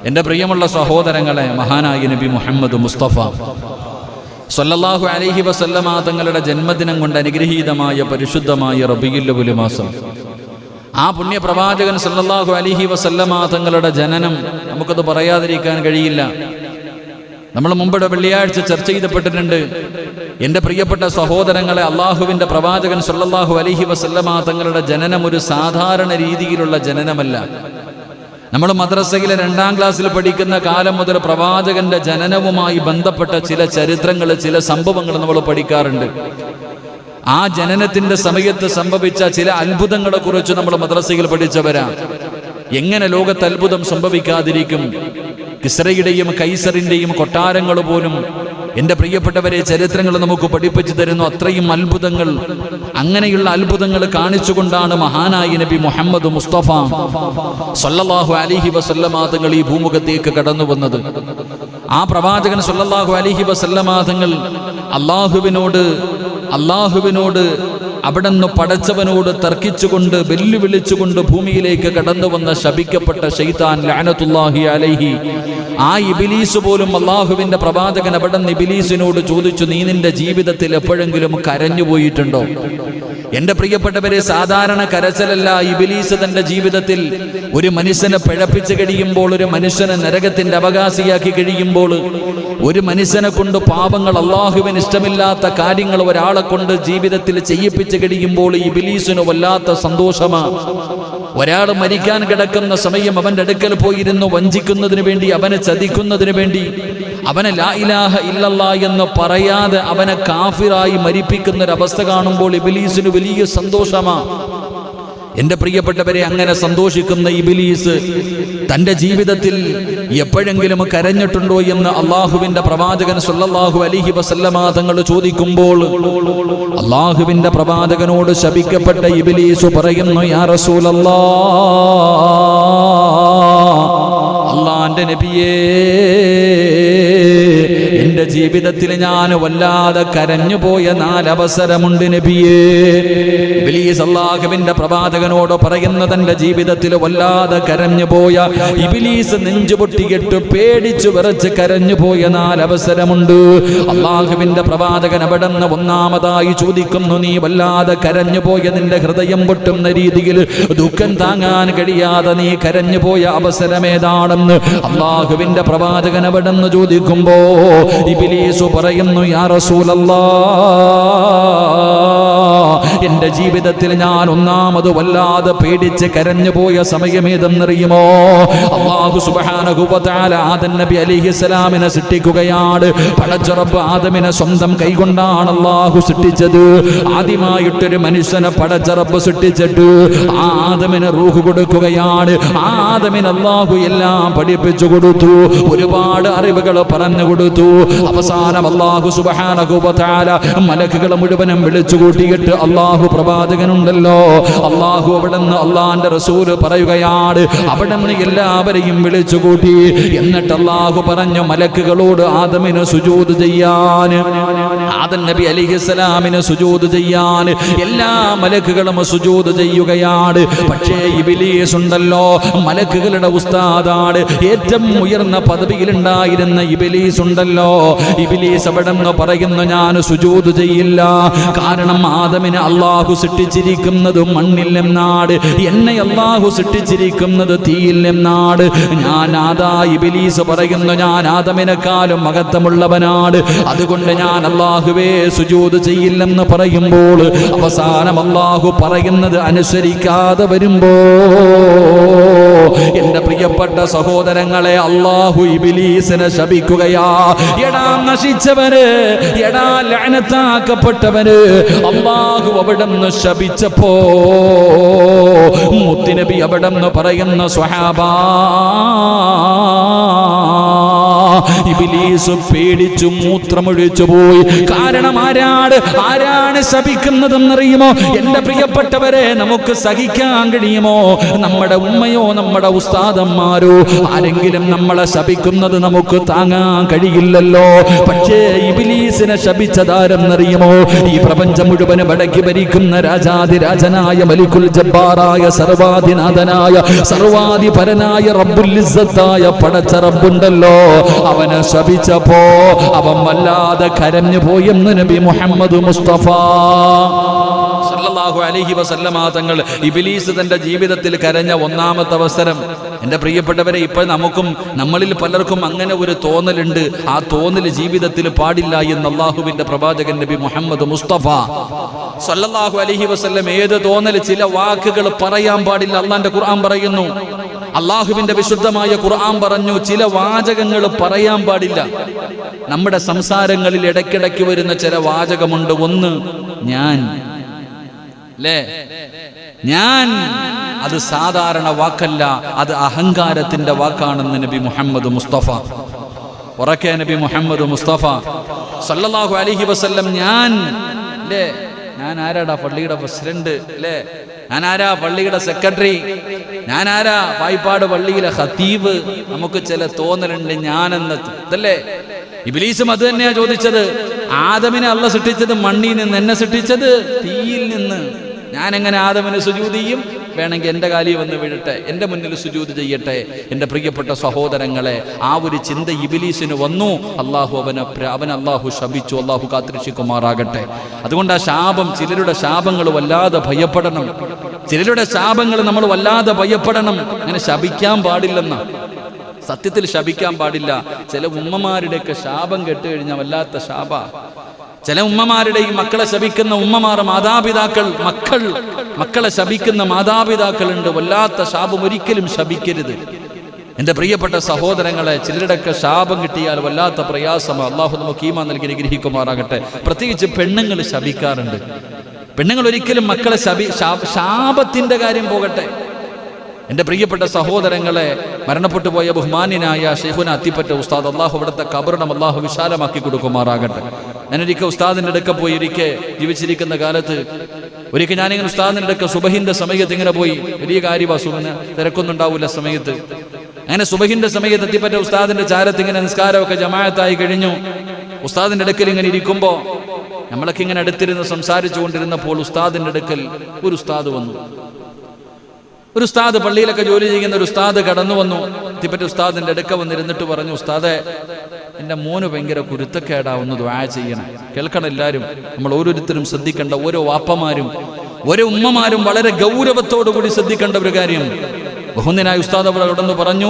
എൻ്റെ പ്രിയമുള്ള സഹോദരങ്ങളെ, മഹാനായ നബി മുഹമ്മദ് മുസ്തഫ സ്വല്ലല്ലാഹു അലൈഹി വസല്ലമ തങ്ങളുടെ ജന്മദിനം കൊണ്ട് അനുഗ്രഹീതമായ പരിശുദ്ധമായ റബീഉൽ അവ്വൽ മാസം, ആ പുണ്യപ്രവാചകൻ സ്വല്ലല്ലാഹു അലൈഹി വസല്ലമ തങ്ങളുടെ ജനനം നമുക്കത് പറയാതിരിക്കാൻ കഴിയില്ല. നമ്മൾ മുമ്പ് വെള്ളിയാഴ്ച ചർച്ച ചെയ്യപ്പെട്ടിട്ടുണ്ട്. എൻ്റെ പ്രിയപ്പെട്ട സഹോദരങ്ങളെ, അള്ളാഹുവിൻ്റെ പ്രവാചകൻ സ്വല്ലല്ലാഹു അലൈഹി വസല്ലമ തങ്ങളുടെ ജനനം ഒരു സാധാരണ രീതിയിലുള്ള ജനനമല്ല. നമ്മൾ മദ്രസയിലെ 2ാം ക്ലാസ്സിൽ പഠിക്കുന്ന കാലം മുതൽ പ്രവാചകന്റെ ജനനവുമായി ബന്ധപ്പെട്ട ചില ചരിത്രങ്ങൾ, ചില സംഭവങ്ങൾ നമ്മൾ പഠിക്കാറുണ്ട്. ആ ജനനത്തിന്റെ സമയത്ത് സംഭവിച്ച ചില അത്ഭുതങ്ങളെ കുറിച്ച് നമ്മൾ മദ്രസയിൽ പഠിച്ചവരാ. എങ്ങനെ ലോകത്ത് അത്ഭുതം സംഭവിക്കാതിരിക്കും? കിസ്രയുടെയും കൈസറിന്റെയും കൊട്ടാരങ്ങൾ പോലും എൻ്റെ പ്രിയപ്പെട്ടവരെ ചരിത്രങ്ങൾ നമുക്ക് പഠിപ്പിച്ചു തരുന്നു. അത്രയും അത്ഭുതങ്ങൾ, അങ്ങനെയുള്ള അത്ഭുതങ്ങൾ കാണിച്ചുകൊണ്ടാണ് മഹാനായ നബി മുഹമ്മദ് മുസ്തഫ സ്വല്ലല്ലാഹു അലൈഹി വസല്ലമ തങ്ങൾ ഈ ഭൂമുഖത്തേക്ക് കടന്നു വന്നത്. ആ പ്രവാചകൻ സ്വല്ലല്ലാഹു അലൈഹി വസല്ലമ തങ്ങൾ അള്ളാഹുവിനോട് അവിടുന്ന് പടച്ചവനോട് തർക്കിച്ചുകൊണ്ട് വെല്ലുവിളിച്ചുകൊണ്ട് ഭൂമിയിലേക്ക് കടന്നു വന്ന ശപിക്കപ്പെട്ട ശൈത്താൻ ലഅനത്തുല്ലാഹി അലൈഹി, ആ ഇബ്ലീസ് പോലും അള്ളാഹുവിന്റെ പ്രവാചകൻ അവിടുന്ന് ഇബ്ലീസിനോട് ചോദിച്ചു, നീ നിന്റെ ജീവിതത്തിൽ എപ്പോഴെങ്കിലും കരഞ്ഞുപോയിട്ടുണ്ടോ? എൻ്റെ പ്രിയപ്പെട്ടവരെ, സാധാരണ കരച്ചിലല്ല. ഇബ്ലീസ് തന്റെ ജീവിതത്തിൽ ഒരു മനുഷ്യനെ പിഴപ്പിച്ച് കഴിയുമ്പോൾ, ഒരു മനുഷ്യനെ നരകത്തിന്റെ അവകാശിയാക്കി കഴിയുമ്പോൾ, ഒരു മനുഷ്യനെ കൊണ്ട് പാപങ്ങൾ, അള്ളാഹുവിന് ഇഷ്ടമില്ലാത്ത കാര്യങ്ങൾ ഒരാളെ കൊണ്ട് ജീവിതത്തിൽ ചെയ്യിപ്പിച്ച് കഴിയുമ്പോൾ ഇബ്ലീസിന് വല്ലാത്ത സന്തോഷമാണ്. ഒരാൾ മരിക്കാൻ കിടക്കുന്ന സമയം അവന്റെ അടുക്കൽ പോയിരുന്നു വഞ്ചിക്കുന്നതിന് വേണ്ടി, അവനെ ചതിക്കുന്നതിന് വേണ്ടി, അവനെ ലാ ഇലാഹ ഇല്ലല്ലാഹ് എന്ന് പറയാതെ അവനെ കാഫിറായി മരിപ്പിക്കുന്ന ഒരവസ്ഥ കാണുമ്പോൾ ഇബ്ലീസിന് വലിയ സന്തോഷമാണ്. എൻ്റെ പ്രിയപ്പെട്ടവരെ, അങ്ങനെ സന്തോഷിക്കുന്ന ഇബ്ലീസ് തൻ്റെ ജീവിതത്തിൽ എപ്പോഴെങ്കിലും കരഞ്ഞിട്ടുണ്ടോ എന്ന് അള്ളാഹുവിൻ്റെ പ്രവാചകൻ സ്വല്ലല്ലാഹു അലൈഹി വസല്ലമ തങ്ങൾ ചോദിക്കുമ്പോൾ, അള്ളാഹുവിൻ്റെ പ്രവാചകനോട് ശപിക്കപ്പെട്ട ഇബ്ലീസ് പറയുന്നു, യാ റസൂലല്ലാഹ്, അള്ളാന്റെ നബിയേ, എൻ്റെ ജീവിതത്തിൽ ഞാൻ വല്ലാതെ കരഞ്ഞുപോയ 4 അവസരമുണ്ട് നബിയേ. ഇബ്ലീസ് അല്ലാഹുവിന്റെ പ്രവാചകനോട് പറയുന്ന തന്റെ ജീവിതത്തിൽ വല്ലാതെ കരഞ്ഞുപോയ, ഇബ്ലീസ് നെഞ്ചുപൊട്ടിയിട്ട് പേടിച്ചു വിറച്ച് കരഞ്ഞുപോയ 4 അവസരമുണ്ട്. അല്ലാഹുവിന്റെ പ്രവാചകൻ അവിടുന്ന് ഒന്നാമതായി ചോദിക്കുന്നു, നീ വല്ലാതെ കരഞ്ഞുപോയ, നിന്റെ ഹൃദയം പൊട്ടുന്ന രീതിയിൽ ദുഃഖം താങ്ങാൻ കഴിയാതെ നീ കരഞ്ഞുപോയ അവസരമേതാണെന്ന് അല്ലാഹുവിന്റെ പ്രവാചകൻ അവിടുന്ന് ചോദിക്കുമ്പോ ഇബ്ലീസ് പറയുന്നു, യാ റസൂലല്ലാഹ്, എൻ്റെ ജീവിതത്തിൽ ഞാൻ ഒന്നാമത് വല്ലാതെ പേടിച്ച് കരഞ്ഞുപോയ സമയമേതെന്നറിയുമോ? അല്ലാഹു സുബ്ഹാനഹു വ തആല ആദം നബി അലൈഹിസ്സലാമിനെ സൃഷ്ടിക്കുകയാണ്. പടച്ച റബ്ബ് ആദമിനെ സ്വന്തം കൈകൊണ്ടാണ് അല്ലാഹു സൃഷ്ടിച്ചത്. ആദ്യമായിട്ടൊരു മനുഷ്യനെ പടച്ച റബ്ബ് സൃഷ്ടിച്ചിട്ട് ആ ആദമിന് റൂഹ് കൊടുക്കുകയാണ്. ആ ആദമിന് അല്ലാഹു എല്ലാം പഠിപ്പിച്ചു കൊടുത്തു, ഒരുപാട് അറിവുകൾ പറഞ്ഞു കൊടുത്തു. അവസാനം അല്ലാഹു സുബ്ഹാനഹു വ തആല മലക്കുകളെ മുഴുവനും വിളിച്ചു കൂട്ടിയിട്ട്, അല്ലാഹു പ്രവാചകനുണ്ടല്ലോ, അല്ലാഹു അവിടുന്ന് അല്ലാഹുവിന്റെ റസൂൽ പറയുകയാണ്, അവിടുന്ന് എല്ലാവരെയും വിളിച്ചു കൂട്ടി. എന്നിട്ട് അല്ലാഹു പറഞ്ഞു മലക്കുകളോട് ആദമിന് സുജൂദ് ചെയ്യാൻ, ആദം നബി അലൈഹിസ്സലാമിന് സുജൂദ് ചെയ്യാൻ എല്ലാ മലക്കുകളും സുജൂദ് ചെയ്യുകയാണ്. പക്ഷേ ഇബ്ലീസ് ഉണ്ടല്ലോ, മലക്കുകളുടെ ഉസ്താദാണ്, ഏറ്റവും ഉയർന്ന പദവിയിലുണ്ടായിരുന്ന ഇബ്ലീസ് ഉണ്ടല്ലോ, ഇബ്ലീസ് അവിടുന്ന് പറയുന്നു, ഞാൻ സുജൂദ് ചെയ്യില്ല. കാരണം ആദമിനെ അല്ലാഹു സൃഷ്ടിച്ചിരിക്കുന്നത് മണ്ണിൽ നിന്നാണ്, എന്നെ അല്ലാഹു സൃഷ്ടിച്ചിരിക്കുന്നത് തീയിൽ നിന്നാണ്. ഇബ്ലീസ് പറയുന്നു, ഞാൻ ആദമിനെക്കാളും മഹത്വമുള്ളവനാണ്, അതുകൊണ്ട് ഞാൻ അല്ലാഹുവേ സുജൂദ് ചെയ്യില്ലെന്ന് പറയുമ്പോൾ അവസാനം അല്ലാഹു പറയുന്നത് അനുസരിക്കാതെ വരുമ്പോ, എന്റെ പ്രിയപ്പെട്ട സഹോദരങ്ങളെ, അല്ലാഹു ഇബ്ലീസിനെ ശപിക്കുകയാ. എടാ നശിച്ചവന്, എടാ ലഅനത്താക്കപ്പെട്ടവന്, അല്ലാഹു അവിടുന്ന് ശപിച്ചപ്പോ മുത്തുനബി അവിടുന്ന് പറയുന്ന സ്വഹാബാ, ഇബ്ലീസ് പേടിച്ചു മൂത്രമൊഴിച്ചു പോയി. കാരണം ആരാണ് ശപിക്കുന്നതെന്നറിയുമോ? എന്റെ പ്രിയപ്പെട്ടവരെ, നമുക്ക് സഹിക്കാൻ കഴിയുമോ? നമ്മുടെ ഉമ്മയോ നമ്മുടെ ഉസ്താദന്മാരോ ആരെങ്കിലും നമ്മളെ ശപിക്കുന്നത് നമുക്ക് താങ്ങാൻ കഴിയില്ലല്ലോ. പക്ഷേ ഇബ്ലീസിനെ ശപിച്ചതാരെന്നറിയുമോ? ഈ പ്രപഞ്ചം മുഴുവൻ വടക്കി ഭരിക്കുന്ന രാജാതിരാജനായ മലിക്കുൽ ജബ്ബാറായ സർവാധിനാഥനായ സർവാധിപരനായ റബ്ബുൽ ഇസ്സത്തായ പടച്ച റബ്ബുണ്ടല്ലോ, അവനെ ശപിച്ചപ്പോ അവൻ വല്ലാതെ കരഞ്ഞു പോയെന്ന് നബി മുഹമ്മദ് മുസ്തഫ സല്ലല്ലാഹു അലൈഹി വസല്ലമ തങ്ങൾ. ഇബ്ലീസ് തന്റെ ജീവിതത്തിൽ കരഞ്ഞ ഒന്നാമത്തെ അവസരം. എൻ്റെ പ്രിയപ്പെട്ടവരെ, ഇപ്പോൾ നമ്മളിൽ പലർക്കും അങ്ങനെ ഒരു തോന്നലുണ്ട്. ആ തോന്നൽ ജീവിതത്തിൽ പാടില്ല എന്ന് അള്ളാഹുവിന്റെ പ്രവാചകൻ നബി മുഹമ്മദ് മുസ്തഫ സല്ലല്ലാഹു അലൈഹി വസല്ലം ഏത് തോന്നൽ? ചില വാക്കുകൾ പറയാൻ പാടില്ല. അള്ളാന്റെ ഖുർആൻ പറയുന്നു, അള്ളാഹുവിന്റെ വിശുദ്ധമായ ഖുർആൻ പറഞ്ഞു, ചില വാചകങ്ങൾ പറയാൻ പാടില്ല. നമ്മുടെ സംസാരങ്ങളിൽ ഇടയ്ക്കിടയ്ക്ക് വരുന്ന ചില വാചകമുണ്ട്. ഒന്ന് ഞാൻ, അത് സാധാരണ വാക്കല്ല, അത് അഹങ്കാരത്തിന്റെ വാക്കാണെന്ന് നബി മുഹമ്മദ് മുസ്തഫ ഉറക്കെ നബി മുഹമ്മദ് മുസ്തഫ സല്ലല്ലാഹു അലൈഹി വസല്ലം ഞാൻ ആരാടാ പള്ളിയുടെ പ്രസിഡന്റ്, ഞാൻ ആരാ പള്ളിയുടെ സെക്രട്ടറി, ഞാൻ ആരാ വായ്പാട് പള്ളിയിലെ ഖതീബ്. നമുക്ക് ചില തോന്നലുണ്ട് ഞാനെന്ന്, ഇതല്ലേ? ഇബ്ലീസും അത് തന്നെയാ ചോദിച്ചത്. ആദമിനെ അള്ളാഹ് സൃഷ്ടിച്ചത് മണ്ണിൽ നിന്ന്, എന്നെ സൃഷ്ടിച്ചത് തീയിൽ നിന്ന്. ഞാൻ എങ്ങനെ ആദമിന് സുജൂദ് ചെയ്യും? വേണമെങ്കിൽ എൻ്റെ കാലിൽ വന്ന് വീഴട്ടെ, എൻ്റെ മുന്നിൽ സുജൂദ് ചെയ്യട്ടെ. എൻ്റെ പ്രിയപ്പെട്ട സഹോദരങ്ങളെ, ആ ഒരു ചിന്ത ഇബ്ലീസിന് വന്നു. അവനെ അള്ളാഹു ശപിച്ചു. അള്ളാഹു കാത്തിരക്ഷിക്കുമാറാകട്ടെ. അതുകൊണ്ട് ആ ശാപം, ചിലരുടെ ശാപങ്ങൾ വല്ലാതെ ഭയപ്പെടണം. ചിലരുടെ ശാപങ്ങൾ നമ്മൾ വല്ലാതെ ഭയപ്പെടണം. അങ്ങനെ ശപിക്കാൻ പാടില്ലെന്ന, സത്യത്തിൽ ശപിക്കാൻ പാടില്ല. ചില ഉമ്മമാരുടെയൊക്കെ ശാപം കേട്ടുകഴിഞ്ഞാൽ വല്ലാത്ത ശാപ. ചില ഉമ്മമാരുടെയും മക്കളെ ശപിക്കുന്ന ഉമ്മമാർ, മാതാപിതാക്കൾ, മക്കളെ ശപിക്കുന്ന മാതാപിതാക്കളുണ്ട്. വല്ലാത്ത ശാപം. ഒരിക്കലും ശപിക്കരുത് എൻ്റെ പ്രിയപ്പെട്ട സഹോദരങ്ങളെ. ചിലരുടെയൊക്കെ ശാപം കിട്ടിയാൽ വല്ലാത്ത പ്രയാസമാണ്. അള്ളാഹു നമുക്ക് ഈമാൻ നൽകി അനുഗ്രഹിക്കുമാറാകട്ടെ. പ്രത്യേകിച്ച് പെണ്ണുങ്ങൾ ശപിക്കാറുണ്ട്. പെണ്ണുങ്ങൾ ഒരിക്കലും മക്കളെ ശാപത്തിന്റെ കാര്യം പോകട്ടെ. എൻ്റെ പ്രിയപ്പെട്ട സഹോദരങ്ങളെ, മരണപ്പെട്ടു പോയ ബഹുമാന്യനായ ശൈഖുന അത്തിപ്പറ്റ ഉസ്താദ്, അള്ളാഹു അവിടുത്തെ ഖബറിടം അള്ളാഹു വിശാലമാക്കി കൊടുക്കുമാറാകട്ടെ. ഞാനൊരിക്കൽ ഉസ്താദിൻ്റെ അടുക്ക പോയി, ജീവിച്ചിരിക്കുന്ന കാലത്ത് ഒരിക്കൽ ഞാനിങ്ങനെ ഉസ്താദിൻ്റെ അടുക്ക സുബഹിന്റെ സമയത്ത് ഇങ്ങനെ പോയി. വലിയ കാര്യമാണ്, സുബഹിന് തിരക്കൊന്നും ഉണ്ടാവില്ല സമയത്ത്. അങ്ങനെ സുബഹിന്റെ സമയത്ത് എത്തിപ്പറ്റ ഉസ്താദിന്റെ ചാരത്ത് ഇങ്ങനെ നിസ്കാരമൊക്കെ ജമാഅത്തായി കഴിഞ്ഞു. ഉസ്താദിന്റെ അടുക്കൽ ഇങ്ങനെ ഇരിക്കുമ്പോൾ നമ്മളൊക്കെ ഇങ്ങനെ അടുത്തിരുന്ന് സംസാരിച്ചു കൊണ്ടിരുന്നപ്പോൾ ഉസ്താദിന്റെ അടുക്കൽ ഒരു ഉസ്താദ് വന്നു. ഒരു ഉസ്താദ്, പള്ളിയിലൊക്കെ ജോലി ചെയ്യുന്ന ഒരു ഉസ്താദ് കടന്നു വന്നു. എത്തിപ്പറ്റ ഉസ്താദിന്റെ അടുക്ക വന്നിരുന്നിട്ട് പറഞ്ഞു, ഉസ്താദെ, എൻ്റെ മോന് ഭയങ്കര കുരുത്തക്കേടാവുന്ന ദുആ ചെയ്യണം. കേൾക്കണം എല്ലാവരും, നമ്മൾ ഓരോരുത്തരും ശ്രദ്ധിക്കേണ്ട, ഓരോ വാപ്പമാരും ഓരോ ഉമ്മമാരും വളരെ ഗൗരവത്തോടു കൂടി ശ്രദ്ധിക്കേണ്ട ഒരു കാര്യം. ബഹുന്ദനായ ഉസ്താദ് അവിടെ കടന്നു പറഞ്ഞു,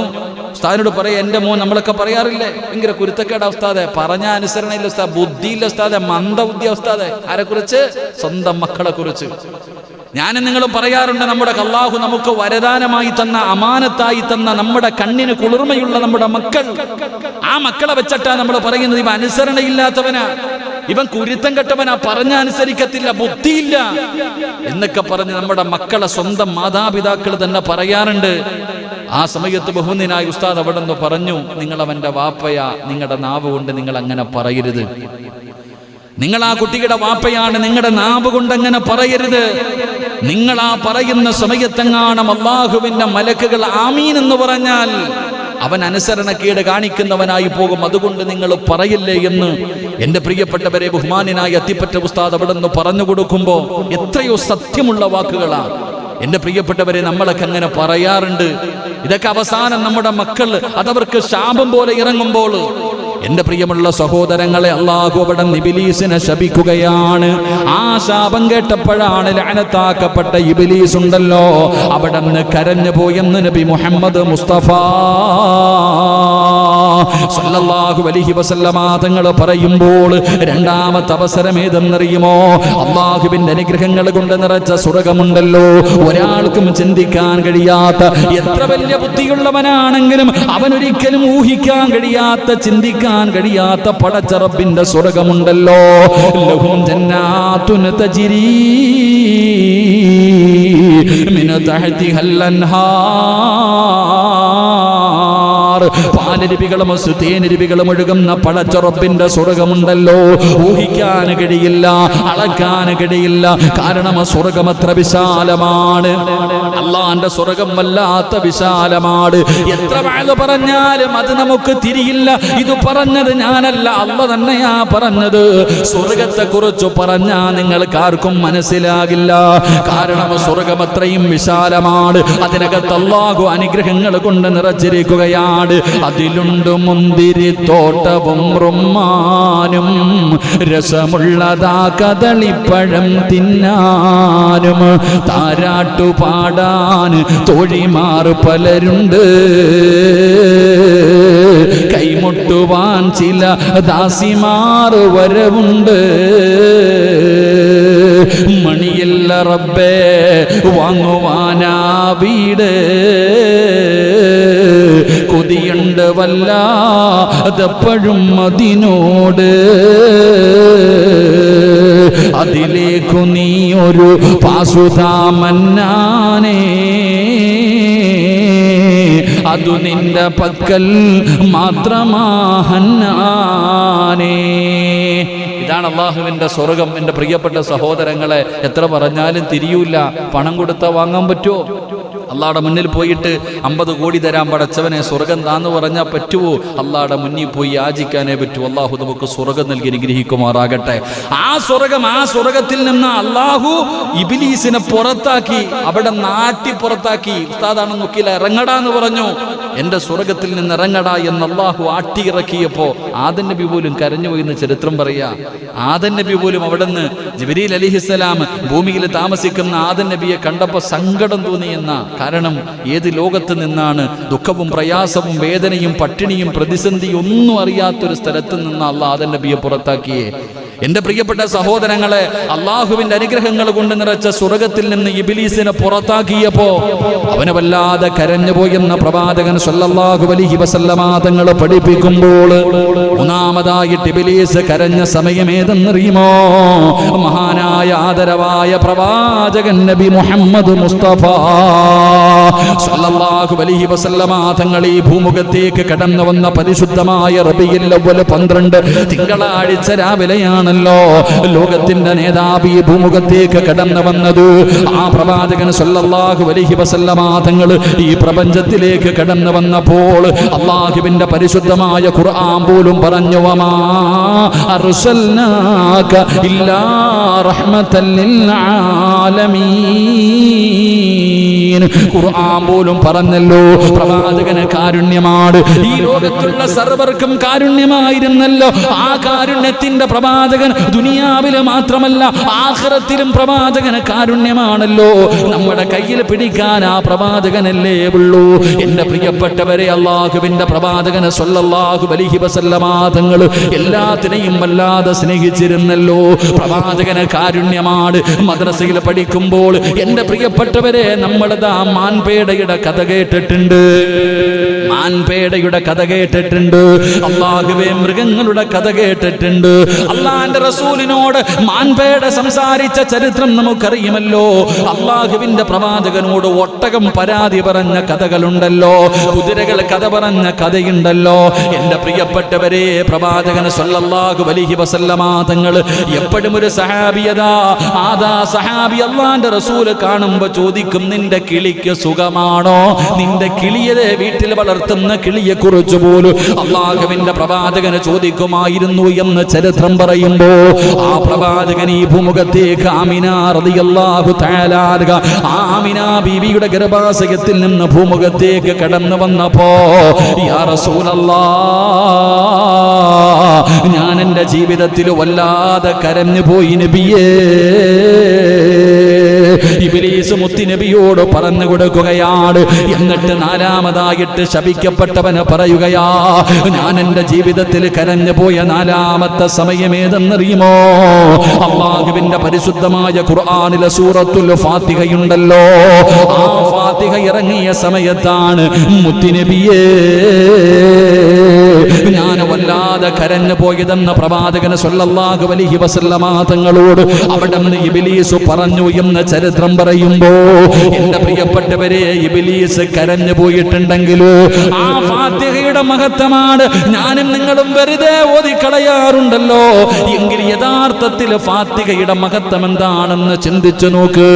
ഉസ്താദിനോട് പറയാം, എൻ്റെ മോൻ, നമ്മളൊക്കെ പറയാറില്ലേ ഭയങ്കര കുരുത്തക്കേടാ ഉസ്താദെ, പറഞ്ഞ അനുസരണയില്ല ഉസ്താദ്, ബുദ്ധിയില്ല ഉസ്താദെ, മന്ദബുദ്ധിയ ഉസ്താദെ. ആരെക്കുറിച്ച്? സ്വന്തം മക്കളെ കുറിച്ച്. ഞാനും നിങ്ങളും പറയാറുണ്ട്, നമ്മുടെ അല്ലാഹു നമുക്ക് വരദാനമായി തന്ന, അമാനത്തായി തന്ന നമ്മുടെ കണ്ണിന് കുളിർമയുള്ള നമ്മുടെ മക്കൾ, ആ മക്കളെ വെച്ചിട്ടാ നമ്മൾ പറയുന്നത് ഇവൻ അനുസരണയില്ലാത്തവനാ, ഇവൻ കുരുത്തം കെട്ടവനാ, പറഞ്ഞ അനുസരിക്കത്തില്ല, ബുദ്ധിയില്ല എന്നൊക്കെ പറഞ്ഞ് നമ്മുടെ മക്കളെ സ്വന്തം മാതാപിതാക്കൾ തന്നെ പറയാറുണ്ട്. ആ സമയത്ത് ബഹുന്ദനായ ഉസ്താദ് അവിടെ നിന്ന് പറഞ്ഞു, നിങ്ങൾ അവന്റെ വാപ്പയാ, നിങ്ങളുടെ നാവ് കൊണ്ട് നിങ്ങൾ അങ്ങനെ പറയരുത്. നിങ്ങൾ ആ കുട്ടിയുടെ വാപ്പയാണ്, നിങ്ങളുടെ നാവ് കൊണ്ട് അങ്ങനെ പറയരുത്. നിങ്ങൾ ആ പറയുന്ന സമയത്തെങ്ങാണം അല്ലാഹുവിന്റെ മലക്കുകൾ ആമീൻ എന്ന് പറഞ്ഞാൽ അവൻ അനുസരണക്കേട് കാണിക്കുന്നവനായി പോകും. അതുകൊണ്ട് നിങ്ങൾ പറയില്ലേ എന്ന് എൻ്റെ പ്രിയപ്പെട്ടവരെ, ബഹുമാന്യനായ അത്തിപ്പറ്റ ഉസ്താദ് അവിടെ നിന്ന് പറഞ്ഞു കൊടുക്കുമ്പോൾ എത്രയോ സത്യമുള്ള വാക്കുകളാണ്. എൻ്റെ പ്രിയപ്പെട്ടവരെ, നമ്മളൊക്കെ അങ്ങനെ പറയാറുണ്ട്. ഇതൊക്കെ അവസാനം നമ്മുടെ മക്കൾ അതവർക്ക് ശാപം പോലെ ഇറങ്ങുമ്പോൾ, എൻ്റെ പ്രിയമുള്ള സഹോദരങ്ങളെ, അല്ലാഹു അവിടെ ഇബ്ലീസിനെ ശപിക്കുകയാണ്. ആ ശാപം കേട്ടപ്പോഴാണ് ലഅനത്താക്കപ്പെട്ട ഇബ്ലീസ് ഉണ്ടല്ലോ, അവിടെ നിന്ന് കരഞ്ഞു പോയെന്ന് നബി മുഹമ്മദ് മുസ്തഫ സല്ലല്ലാഹു അലൈഹി വസല്ലമ തങ്ങൾ പറയുമ്പോൾ രണ്ടാമത്തെ അവസരം ഏതെന്നറിയുമോ? അല്ലാഹുവിന്റെ അനുഗ്രഹങ്ങൾ കൊണ്ട് നിറച്ച സ്വർഗ്ഗമുണ്ടല്ലോ, ഒരാൾക്കും ചിന്തിക്കാൻ കഴിയാത്ത, എത്ര വലിയ ബുദ്ധിയുള്ളവനാണെങ്കിലും അവനൊരിക്കലും ഊഹിക്കാൻ കഴിയാത്ത, ചിന്തിക്കാൻ കഴിയാത്ത പടച്ച റബ്ബിന്റെ സ്വർഗ്ഗമുണ്ടല്ലോ. ലഹും ജന്നാത്തുൻ തജ്രീ മിൻ തഹ്തിഹൽ അൻഹാർ. അൻഹാർ, പാലരുവികളും തേനരുവികളും ഒഴുകുന്ന പടച്ച റബ്ബിന്റെ സ്വർഗമുണ്ടല്ലോ, ഊഹിക്കാൻ കഴിയില്ല, അളക്കാൻ കഴിയില്ല. കാരണം സ്വർഗം അത്ര വിശാലമാണ്. അള്ളാന്റെ സ്വർഗം വല്ലാത്ത വിശാലമാണ്. എത്ര വഅദ് പറഞ്ഞാലും അത് നമുക്ക് തിരിയില്ല. ഇത് പറഞ്ഞത് ഞാനല്ല, അള്ള തന്നെയാ പറഞ്ഞത്. സ്വർഗത്തെ കുറിച്ച് പറഞ്ഞാ നിങ്ങൾക്ക് ആർക്കും മനസ്സിലാകില്ല. കാരണം സ്വർഗം അത്രയും വിശാലമാണ്. അതിനകത്ത് അല്ലാഹു അനുഗ്രഹങ്ങൾ കൊണ്ട് നിറച്ചിരിക്കുകയാണ്. അതിലുണ്ട് മുന്തിരിത്തോട്ടവും റുമ്മാനും, രസമുള്ളതാ കദളിപ്പഴം തിന്നാനും, താരാട്ടുപാടാൻ തോഴിമാർ പലരുണ്ട്, കൈമുട്ടുവാൻ ചില ദാസിമാർ വരവുണ്ട്. മണിയല്ല റബ്ബേ വാങ്ങുവാനാ വീട്, കൊതിയുണ്ട് വല്ലാതെപ്പോഴും അതിനോട്. അതിലേക്കു നീ ഒരു പാസുതാ മന്നാനേ, അതു നിന്റെ പക്കൽ മാത്രമാ ഹന്നാനേ. ഇതാണ് അള്ളാഹുവിന്റെ സ്വർഗം. എൻ്റെ പ്രിയപ്പെട്ട സഹോദരങ്ങളെ, എത്ര പറഞ്ഞാലും തിരിയൂല. പണം കൊടുത്താൽ വാങ്ങാൻ പറ്റുമോ? അള്ളാഹുടെ മുന്നിൽ പോയിട്ട് 50 കോടി തരാൻ പടച്ചവനെ സ്വർഗം താന്ന് പറഞ്ഞാൽ പറ്റുമോ? അള്ളാഹുടെ മുന്നിൽ പോയി യാചിക്കാനേ പറ്റൂ. അള്ളാഹു നമുക്ക് സ്വർഗം നൽകി അനുഗ്രഹിക്കുമാറാകട്ടെ. ആ സ്വർഗത്തിൽ നിന്ന് അള്ളാഹു ഇബ്ലീസിനെ പുറത്താക്കി, അവിടെ നാട്ടി പുറത്താക്കി. ഉസ്താദാണ് നോക്കിയില്ല, ഇറങ്ങടാന്ന് പറഞ്ഞു. എൻ്റെ സ്വർഗത്തിൽ നിന്ന് ഇറങ്ങടാ എന്ന് അള്ളാഹു ആട്ടിയിറക്കിയപ്പോ ആദം നബി പോലും കരഞ്ഞുപോയി എന്ന് ചരിത്രം പറയാ. ആദം നബി പോലും അവിടെ നിന്ന് ജിബ്രീൽ അലൈഹിസ്സലാം ഭൂമിയിൽ താമസിക്കുന്ന ആദം നബിയെ കണ്ടപ്പോൾ സങ്കടം തോന്നിയെന്ന. കാരണം ഏത് ലോകത്ത് നിന്നാണ് ദുഃഖവും പ്രയാസവും വേദനയും പട്ടിണിയും പ്രതിസന്ധിയും ഒന്നും അറിയാത്തൊരു സ്ഥലത്ത് നിന്ന് അള്ളാഹ് ആദം നബിയെ പുറത്താക്കിയേ. എൻ്റെ പ്രിയപ്പെട്ട സഹോദരങ്ങളെ, അള്ളാഹുവിന്റെ അനുഗ്രഹങ്ങൾ കൊണ്ട് നിറച്ച സ്വർഗത്തിൽ നിന്ന് ഇബ്ലീസിനെ പുറത്താക്കിയപ്പോ അവനെ വല്ലാതെ കരഞ്ഞുപോയെന്ന പ്രവാചകൻ സല്ലല്ലാഹു അലൈഹി വസല്ലമ തങ്ങൾ പഠിപ്പിക്കുമ്പോൾ മൂന്നാമതായിട്ട് ഇബ്ലീസ് കരഞ്ഞ സമയമേതെന്നറിയുമോ? മഹാനായ ആദരവായ പ്രവാചകൻ നബി മുഹമ്മദ് മുസ്തഫ സല്ലല്ലാഹു അലൈഹി വസല്ലമ തങ്ങൾ ഈ ഭൂമുഖത്തേക്ക് കടന്നു വന്ന പരിശുദ്ധമായ റബീഉൽ അവ്വൽ 12 തിങ്കളാഴ്ച രാവിലെയാണ് ലോകത്തിന്റെ നേതാവ് ഈ ഭൂമുഖത്തേക്ക് കടന്നു വന്നത്. ആ പ്രവാചകൻ സല്ലല്ലാഹു അലൈഹി വസല്ലമ തങ്ങൾ ഈ പ്രപഞ്ചത്തിലേക്ക് കടന്നു വന്നപ്പോൾ അല്ലാഹുവിന്റെ പരിശുദ്ധമായ ഖുർആൻ പോലും പറഞ്ഞു, വമാ അർസൽനാക ഇല്ലാ റഹ്മത്തൽ ലിൽ ആലമീൻ. ഖുർആൻ പോലും പറഞ്ഞല്ലോ പ്രവാചകന് കാരുണ്യമാണ്. ഈ ലോകത്തുള്ള സർവർക്കും കാരുണ്യമായിരുന്നല്ലോ. ആ കാരുണ്യത്തിന്റെ പ്രവാചകൻ ദുനിയാവില് മാത്രമല്ല ആഖിറത്തിലും പ്രവാചകന് കാരുണ്യമാണല്ലോ. നമ്മുടെ കയ്യിൽ പിടിക്കാൻ ആ പ്രവാചകനല്ലേ ഉള്ളൂ. എന്റെ പ്രിയപ്പെട്ടവരെ, അല്ലാഹുവിന്റെ പ്രവാചകന് സല്ലല്ലാഹു അലൈഹി വസല്ലമ തങ്ങൾ എല്ലാത്തിനെയും വല്ലാതെ സ്നേഹിച്ചിരുന്നല്ലോ. പ്രവാചകന് കാരുണ്യമാണ്. മദ്രസയിൽ പഠിക്കുമ്പോൾ എന്റെ പ്രിയപ്പെട്ടവരെ, നമ്മളതാ മാൻപേടയുടെ കഥ കേട്ടിട്ടുണ്ട്. മാൻപേടയുടെ കഥ കേട്ടിട്ടുണ്ട്. അല്ലാഹുവേ, മൃഗങ്ങളുടെ കഥ കേട്ടിട്ടുണ്ട്. അള്ളാന്റെ റസൂലിനോട് മാൻപേട സംസാരിച്ച ചരിത്രം നമുക്കറിയുമല്ലോ. അള്ളാഹുവിന്റെ പ്രവാചകനോട് ഒട്ടകം പരാതി പറഞ്ഞ കഥകളുണ്ടല്ലോ. കുതിരകൾ കഥ പറഞ്ഞ കഥയുണ്ടല്ലോ. എന്റെ പ്രിയപ്പെട്ടവരെ, പ്രവാചകൻ സല്ലല്ലാഹു അലൈഹി വസല്ലമ തങ്ങൾ എപ്പോഴും ഒരു സഹാബിയതാ ആദാ സഹാബി അള്ളാന്റെ റസൂല് കാണുമ്പോ ചോദിക്കും, നിന്റെ കിളിക്ക് സുഖമാണോ? നിന്റെ കിളിയെ വീട്ടിൽ വളർത്തുന്ന കിളിയെ കുറിച്ച് പോലും അള്ളാഹുവിന്റെ പ്രവാചകന് ചോദിക്കുമായിരുന്നു എന്ന് ചരിത്രം പറയുമ്പോ ആ പ്രവാചകൻ ഈ ഭൂമുഖത്തേക്ക് ആമിന റളിയല്ലാഹു തആല ആമിന ബീവിയുടെ ഗർഭാശയത്തിൽ നിന്ന് ഭൂമുഖത്തേക്ക് കടന്നു വന്നപ്പോ, യാ റസൂലല്ലാഹ്, ഞാൻ എൻ്റെ ജീവിതത്തിൽ വല്ലാതെ കരഞ്ഞു പോയി നബിയേ. ഇബ്ലീസ് മുത്തി നബിയോട് പറഞ്ഞു കൊടുക്കുകയാണ്. എന്നിട്ട് നാലാമതായിട്ട് ശപിക്കപ്പെട്ടവന് പറയുകയാ, ഞാൻ എൻ്റെ ജീവിതത്തിൽ കരഞ്ഞു പോയ നാലാമത്തെ സമയമേതെന്നറിയുമോ? അല്ലാഹുവിന്റെ പരിശുദ്ധമായ ഖുർആനിലെ സൂറത്തുൽ ഫാത്തിഹയുണ്ടല്ലോ. ആ ഫാത്തിഹ ഇറങ്ങിയ സമയത്താണ് മുത്തി നബിയേ ഞാൻ വല്ലാതെ കരഞ്ഞു പോയതെന്ന പ്രവാചകൻ സല്ലല്ലാഹു അലൈഹി വസല്ലമ തങ്ങളോട് അവിടെ നിന്ന് ഇബ്ലീസ് പറഞ്ഞു എന്ന് ചരിത്രം ചരിത്രം പറയുമ്പോ എന്റെ പ്രിയപ്പെട്ടവരെ ഇബ്ലീസ് കരഞ്ഞു പോയിട്ടുണ്ടെങ്കിലോ ആ ഫാത്തിഹയുടെ മഹത്വമാണ് ഞാനും നിങ്ങളും വെറുതെ ഓതിക്കളയാറുണ്ടല്ലോ. എങ്കിൽ യഥാർത്ഥത്തിൽ ഫാത്തിഹയുടെ മഹത്വം എന്താണെന്ന് ചിന്തിച്ചു നോക്ക്.